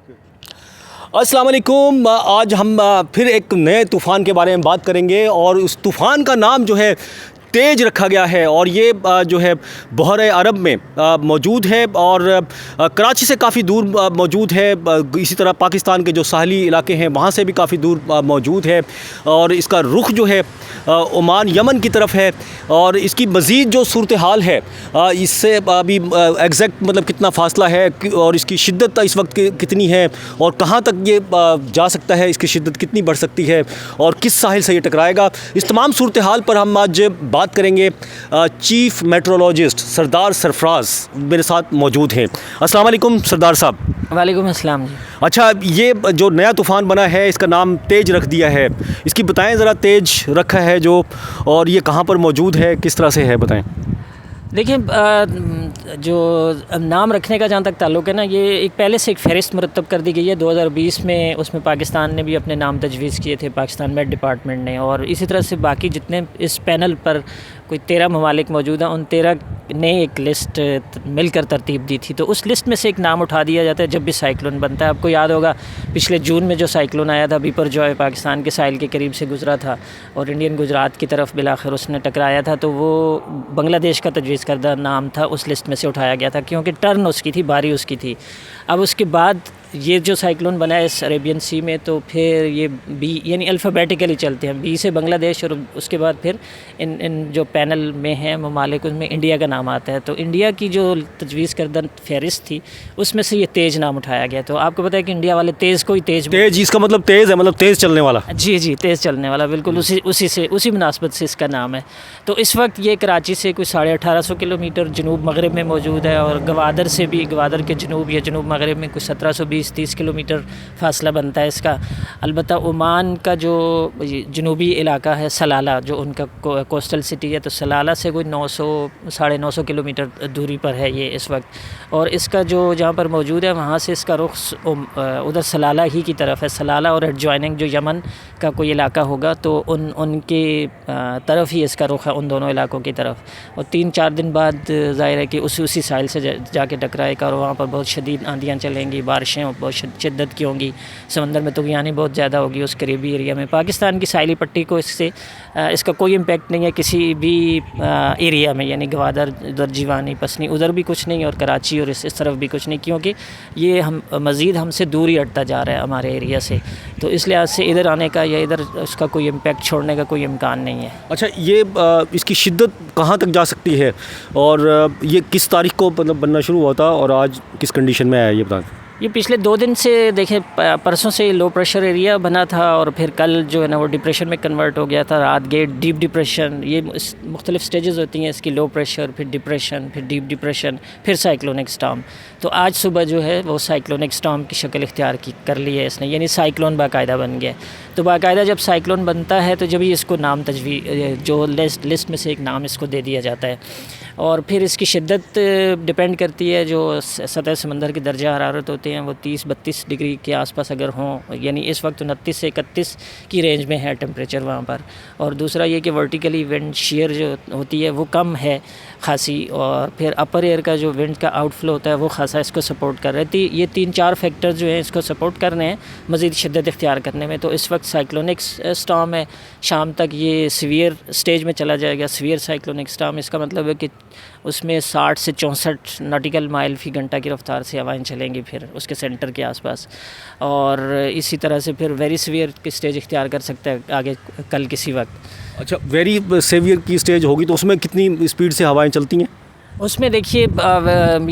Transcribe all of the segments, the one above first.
अस्सलाम वालेकुम। आज हम फिर एक नए तूफ़ान के बारे में बात करेंगे और उस तूफ़ान का नाम जो है तेज रखा गया है और ये जो है बहर अरब में मौजूद है और कराची से काफ़ी दूर मौजूद है। इसी तरह पाकिस्तान के जो साहली इलाके हैं वहाँ से भी काफ़ी दूर मौजूद है और इसका रुख जो है ओमान यमन की तरफ है और इसकी मज़ीद जो सूरत हाल है इससे अभी एग्जैक्ट मतलब कितना फ़ासला है और इसकी शिद्दत इस वक्त कितनी है और कहाँ तक ये जा सकता है, इसकी शिद्दत कितनी बढ़ सकती है और किस साहिल से ये टकराएगा, इस तमाम सूरत हाल पर हम आज बात करेंगे। चीफ़ मेट्रोलॉजिस्ट सरदार सरफराज मेरे साथ मौजूद हैं। अस्सलाम वालेकुम सरदार साहब। वालेकुम अस्सलाम जी। अच्छा, ये जो नया तूफ़ान बना है इसका नाम तेज रख दिया है, इसकी बताएं ज़रा, तेज रखा है जो और ये कहाँ पर मौजूद है, किस तरह से है, बताएं। देखिए, जो नाम रखने का जहाँ तक ताल्लुक़ है ना, ये एक पहले से एक फ़हरिस्त मुरतब कर दी गई है 2020 में। उसमें पाकिस्तान ने भी अपने नाम तजवीज़ किए थे, पाकिस्तान मेट डिपार्टमेंट ने, और इसी तरह से बाकी जितने इस पैनल पर कोई 13 ममालिक मौजूद हैं, उन 13 ने एक लिस्ट मिलकर तरतीब दी थी। तो उस लिस्ट में से एक नाम उठा दिया जाता है जब भी साइक्लोन बनता है। आपको याद होगा पिछले जून में जो साइक्लोन आया था, बिपरजॉय पाकिस्तान के साहिल के करीब से गुजरा था और इंडियन गुजरात की तरफ बिलाखिर उसने टकराया था, तो वो बांग्लादेश का तजवीज़ करदा नाम था, उस लिस्ट में से उठाया गया था क्योंकि टर्न उसकी थी, बारी उसकी थी। अब उसके बाद ये जो साइक्लोन बना है इस अरेबियन सी में, तो फिर ये बी यानी अल्फ़ाबेटिकली चलते हैं, बी से बांग्लादेश और उसके बाद फिर इन जो पैनल में हैं ममालिक उनमें इंडिया का नाम आता है। तो इंडिया की जो तजवीज़ करदा फहरिस्त थी उसमें से ये तेज़ नाम उठाया गया। तो आपको पता है कि इंडिया वाले तेज़ को ही तेज़ इसका मतलब तेज़ है, मतलब तेज़ चलने वाला। जी, तेज़ चलने वाला, बिल्कुल उसी मुनासबत से इसका नाम है। तो इस वक्त ये कराची से कुछ 1850 किलोमीटर जनूब मगरब में मौजूद है और गवादर से भी, गवादर के जनूब या जनूब मगरब में कुछ 1720-30 किलोमीटर फ़ासला बनता है इसका। अलबत्ता ओमान का जो जनूबी इलाका है सलाला, जो उनका कोस्टल सिटी है, तो सलाला से कोई 900-950 किलोमीटर दूरी पर है ये इस वक्त। और इसका जो जहाँ पर मौजूद है वहाँ से इसका रुख उधर सलाला ही की तरफ है। सलाला और एडजॉइनिंग जो यमन का कोई इलाका होगा तो उनके तरफ ही इसका रुख है, उन दोनों इलाकों की तरफ। और 3-4 दिन बाद ज़ाहिर है कि उसी साहिल से जाके टकराएगा और वहाँ पर बहुत शदीद आंधियाँ चलेंगी, बारिशें बहुत शिद्दत की होंगी, समंदर में तुग़यानी बहुत ज़्यादा होगी उस करीबी एरिया में। पाकिस्तान की साहिली पट्टी को इसका कोई इम्पेक्ट नहीं है किसी भी एरिया में, यानी गवादर, उधर जीवानी, पसनी, उधर भी कुछ नहीं और कराची और इस तरफ भी कुछ नहीं, क्योंकि ये मज़ीद हमसे दूर ही हटता जा रहा है हमारे एरिया से। तो इस लिहाज से इधर आने का या इधर उसका कोई इम्पेक्ट छोड़ने का कोई इम्कान नहीं है। अच्छा, ये इसकी शिद्दत कहाँ तक जा सकती है और ये किस तारीख को मतलब बनना शुरू हुआ था और आज किस कंडीशन में आया, ये बताएं। ये पिछले 2 दिन से देखें, परसों से लो प्रेशर एरिया बना था और फिर कल जो है ना वो डिप्रेशन में कन्वर्ट हो गया था। रात गेट डीप डिप्रेशन, ये मुख्तलिफ स्टेजेस होती हैं इसकी, लो प्रेशर, फिर डिप्रेशन, फिर डीप डिप्रेशन, फिर साइक्लोनिक स्टॉर्म। तो आज सुबह जो है वो साइक्लोनिक स्टॉर्म की शक्ल इख्तियार कर ली है इसने, यानी साइक्लोन बाकायदा बन गया। तो बाकायदा जब साइक्लोन बनता है तो जब ही इसको नाम जो लिस्ट में से एक नाम इसको दे दिया जाता है और फिर इसकी शिद्दत डिपेंड करती है जो सतह समंदर की दर्जा हरारत होते हैं वो 30-32 डिग्री के आसपास अगर हों, यानी इस वक्त 29 से 31 की रेंज में है टेम्परेचर वहाँ पर। और दूसरा ये कि वर्टिकली विंड शेयर जो होती है वो कम है खासी, और फिर अपर एयर का जो विंड का आउटफ्लो होता है वो खासा इसको सपोर्ट कर रहे थे। ये 3-4 फैक्टर्स जो हैं इसको सपोर्ट कर रहे हैं मज़ीद शिद्दत इख्तियार करने में। तो इस वक्त साइक्लोनिक स्टॉर्म है, शाम तक ये सीवियर स्टेज में चला जाएगा, सीवियर साइक्लोनिक स्टॉर्म। इसका मतलब है कि उसमें 60 से 64 नॉटिकल माइल फ़ी घंटा की रफ्तार से हवाएं चलेंगी फिर उसके सेंटर के आसपास, और इसी तरह से फिर वेरी सीवियर की स्टेज इख्तियार कर सकता है आगे कल किसी वक्त। अच्छा, वेरी सीवियर की स्टेज होगी तो उसमें कितनी स्पीड से हवाएं चलती हैं? उसमें देखिए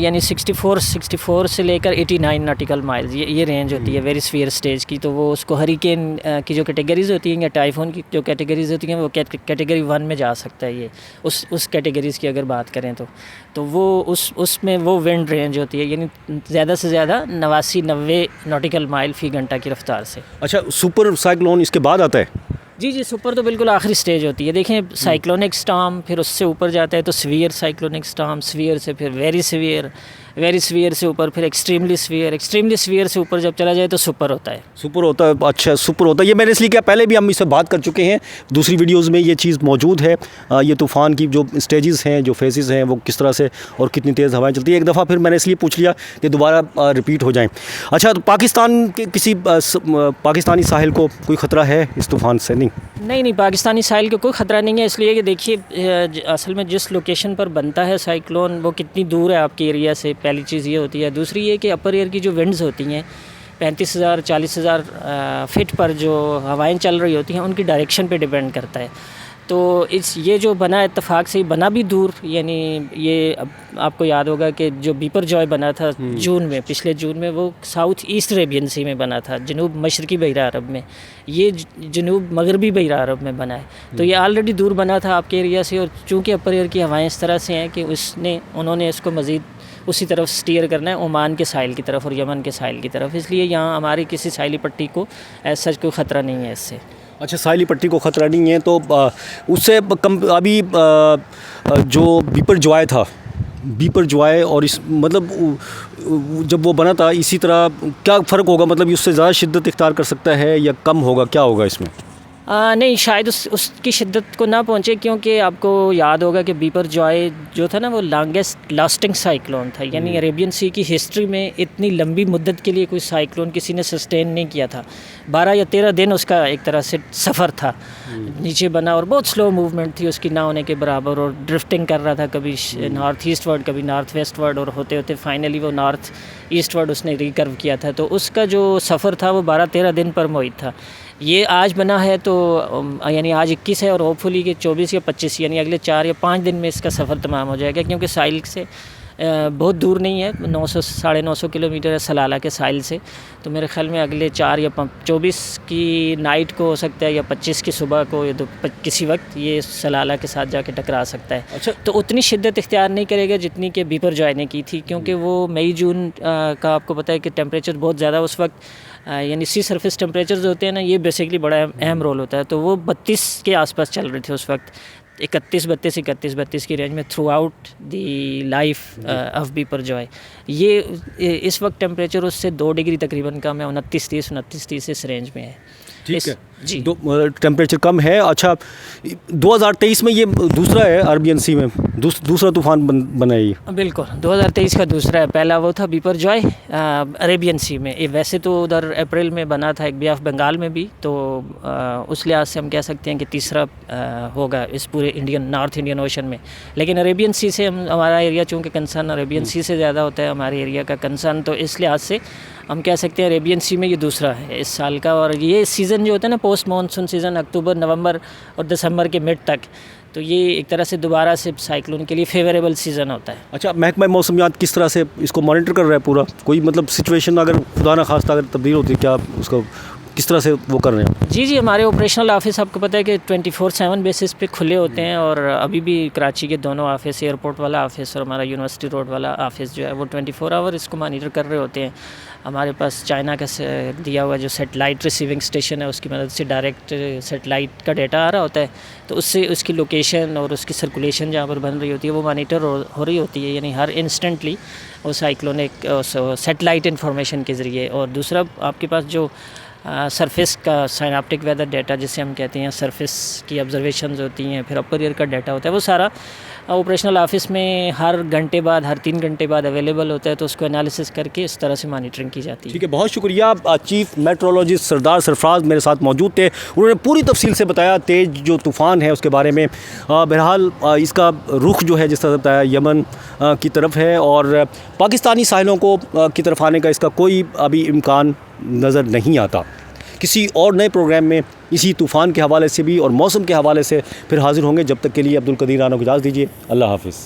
यानी 64 से लेकर 89 नॉटिकल माइल्स ये रेंज होती है वेरी सीवियर स्टेज की। तो वो उसको हरिकेन की जो कैटेगरीज़ होती हैं या टाइफून की जो कैटेगरीज़ होती हैं वो कैटेगरी 1 में जा सकता है। ये उस कैटेगरीज़ की अगर बात करें तो वो उसमें वो विंड रेंज होती है, यानी ज़्यादा से ज़्यादा 89-90 नॉटिकल माइल फ़ी घंटा की रफ्तार से। अच्छा, सुपर साइक्लोन इसके बाद आता है? जी, सुपर तो बिल्कुल आखिरी स्टेज होती है। देखें, साइक्लोनिक स्टॉर्म फिर उससे ऊपर जाता है तो सीवियर साइक्लोनिक स्टॉर्म, सीवियर से फिर वेरी सीवियर, वेरी सीवियर से ऊपर फिर एक्सट्रीमली सीवियर से ऊपर जब चला जाए तो सुपर होता है। सुपर होता है, अच्छा सुपर होता है। ये मैंने इसलिए किया, पहले भी हम इससे बात कर चुके हैं, दूसरी वीडियोस में ये चीज़ मौजूद है। ये तूफ़ान की जो स्टेजेस हैं, जो फेजेस हैं, वो किस तरह से और कितनी तेज़ हवाएं चलती है। एक दफ़ा फिर मैंने इसलिए पूछ लिया कि दोबारा रिपीट हो जाएँ। अच्छा, तो पाकिस्तान के किसी पाकिस्तानी साहिल को कोई ख़तरा है इस तूफ़ान से? नहीं, पाकिस्तानी साहिल को कोई ख़तरा नहीं है, इसलिए कि देखिए असल में जिस लोकेशन पर बनता है साइक्लोन वो कितनी दूर है आपके एरिया से, पहली चीज़ ये होती है। दूसरी ये कि अपर एयर की जो विंड्स होती हैं 35,000 40,000 फीट पर जो हवाएं चल रही होती हैं उनकी डायरेक्शन पे डिपेंड करता है। तो ये जो बना इत्तेफाक से बना भी दूर, यानी ये आपको याद होगा कि जो बीपर जॉय बना था जून में, पिछले जून में, वो साउथ ईस्ट अरेबियन सी में बना था, जनूब मशरकी बहरा अरब में। ये जनूब मगरबी बहरा अरब में बना है। तो ये ऑलरेडी दूर बना था आपके एरिया से, और चूँकि अपर एयर की हवाएं इस तरह से हैं कि उन्होंने इसको मज़ीद उसी तरफ स्टीयर करना है, ओमान के साहिल की तरफ और यमन के साहिल की तरफ। इसलिए यहाँ हमारी किसी साहिली पट्टी को ऐसा कोई ख़तरा नहीं है इससे। अच्छा, साहिली पट्टी को ख़तरा नहीं है। तो उससे कम अभी जो बीपर जॉय और इस मतलब जब वो बना था, इसी तरह क्या फ़र्क होगा? मतलब उससे ज़्यादा शिद्दत इख्तियार कर सकता है या कम होगा, क्या होगा इसमें? नहीं, शायद उसकी शिद्दत को ना पहुँचे, क्योंकि आपको याद होगा कि बीपर जॉय जो था ना वो लॉन्गेस्ट लास्टिंग साइक्लोन था। यानी अरेबियन सी की हिस्ट्री में इतनी लंबी मुद्दत के लिए कोई साइक्लोन किसी ने सस्टेन नहीं किया था। 12 या 13 दिन उसका एक तरह से सफ़र था, नीचे बना, और बहुत स्लो मूवमेंट थी उसकी, ना होने के बराबर, और ड्रिफ्टिंग कर रहा था, कभी नॉर्थ ईस्ट वर्ड कभी नॉर्थ वेस्ट वर्ड, और होते होते फाइनली वो नॉर्थ ईस्ट वर्ड उसने रिकर्व किया था। तो उसका जो सफ़र था वो 12-13 दिन पर मुहित था। ये आज बना है तो यानी आज 21 है, और होपफुली कि 24 या 25 यानी अगले 4 या 5 दिन में इसका सफ़र तमाम हो जाएगा, क्योंकि साहिल से बहुत दूर नहीं है, 900-950 किलोमीटर है सलाला के साहिल से। तो मेरे ख्याल में अगले 4 या 24 की नाइट को हो सकता है, या 25 की सुबह को, या तो किसी वक्त ये सलाला के साथ जाके टकरा सकता है। अच्छा, तो उतनी शिद्दत इख्तियार नहीं करेगा जितनी कि बीपर जॉय ने की थी, क्योंकि वो मई जून का आपको पता है कि टेम्परेचर बहुत ज़्यादा उस वक्त, यानी सी सरफेस टेम्परेचर्स होते हैं ना, ये बेसिकली बड़ा अहम रोल होता है। तो वो 32 के आसपास चल रहे थे उस वक्त, 31-32 की रेंज में through out the life of beeper Joy. ये इस वक्त टेम्परेचर उससे 2 डिग्री तकरीबन कम है, 29-30 इस रेंज में है। ठीक है जी, टेम्परेचर कम है। अच्छा, 2023 में ये दूसरा है अरबियन सी में, दूसरा तूफ़ान बना है ये? बिल्कुल, 2023 का दूसरा है। पहला वो था बीपर जॉय अरेबियन सी में। वैसे तो उधर अप्रैल में बना था एक बे ऑफ बंगाल में भी, तो उस लिहाज से हम कह सकते हैं कि तीसरा होगा इस पूरे नॉर्थ इंडियन ओशन में। लेकिन अरेबियन सी से हमारा एरिया चूँकि कंसर्न अरेबियन सी से ज़्यादा होता है हमारे एरिया का कंसर्न, तो इस लिहाज से हम कह सकते हैं अरेबियन सी में ये दूसरा है इस साल का। और ये सीज़न जो होता है ना, पोस्ट मानसून सीज़न, अक्टूबर, नवंबर और दिसंबर के मिड तक, तो ये एक तरह से दोबारा से साइक्लोन के लिए फेवरेबल सीज़न होता है। अच्छा, महकमा मौसमियात किस तरह से इसको मॉनिटर कर रहा है पूरा? कोई मतलब सिचुएशन अगर खुदा न खास्ता अगर तब्दील होती है, क्या उसको किस तरह से वो कर रहे हैं? जी, हमारे ऑपरेशनल ऑफिस आपको पता है कि 24/7 बेसिस पे खुले होते हैं, और अभी भी कराची के दोनों ऑफिस, एयरपोर्ट वाला ऑफिस और हमारा यूनिवर्सिटी रोड वाला ऑफिस जो है वो 24 आवर इसको मॉनिटर कर रहे होते हैं। हमारे पास चाइना का दिया हुआ जो सेटेलाइट रिसीविंग स्टेशन है, उसकी मदद से डायरेक्ट सेटेलाइट का डेटा आ रहा होता है, तो उससे उसकी लोकेशन और उसकी सर्कुलेशन जहाँ पर बन रही होती है वो मॉनिटर हो रही होती है, यानी हर इंस्टेंटली वो साइक्लोनिक सेटेलाइट इन्फॉर्मेशन के ज़रिए। और दूसरा आपके पास जो सरफेस का साइनाप्टिक वेदर डाटा जिसे हम कहते हैं, सरफेस की ऑब्जर्वेशंस होती हैं, फिर अपर एयर का डाटा होता है, वो सारा ऑपरेशनल ऑफिस में हर घंटे बाद, हर 3 घंटे बाद अवेलेबल होता है, तो उसको एनालिसिस करके इस तरह से मॉनिटरिंग की जाती है। ठीक है, बहुत शुक्रिया। चीफ मेट्रोलॉजिस्ट सरदार सरफराज मेरे साथ मौजूद थे, उन्होंने पूरी तफसील से बताया तेज़ जो तूफ़ान है उसके बारे में। बहरहाल इसका रुख जो है जिस तरह से बताया यमन की तरफ है, और पाकिस्तानी साहिलों को की तरफ आने का इसका कोई अभी इम्कान नज़र नहीं आता। किसी और नए प्रोग्राम में इसी तूफ़ान के हवाले से भी और मौसम के हवाले से फिर हाज़िर होंगे। जब तक के लिए अब्दुल कदीर राना को इजाज़त दीजिए। अल्लाह हाफ़िज़।